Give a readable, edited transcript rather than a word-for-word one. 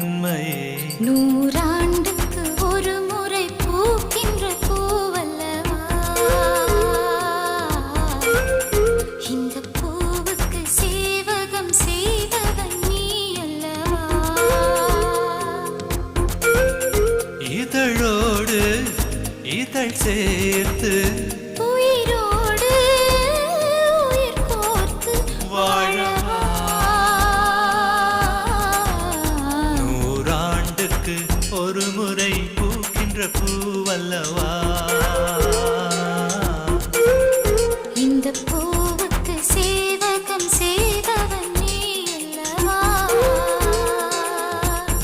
பெண்மையே. நூறாண்டுக்கு ஒரு முறை பூக்கின்ற பூவல்லவா, இந்த பூவுக்கு சேவகம் செய்தவன் நீ அல்லவா. இதழோடு இதழ் சேர்த்து உயிரோடு உயிர் கோர்த்து வாழவா. நூறாண்டுக்கு ஒரு முறை பூக்கின்ற பூவல்லவா. இந்த பூ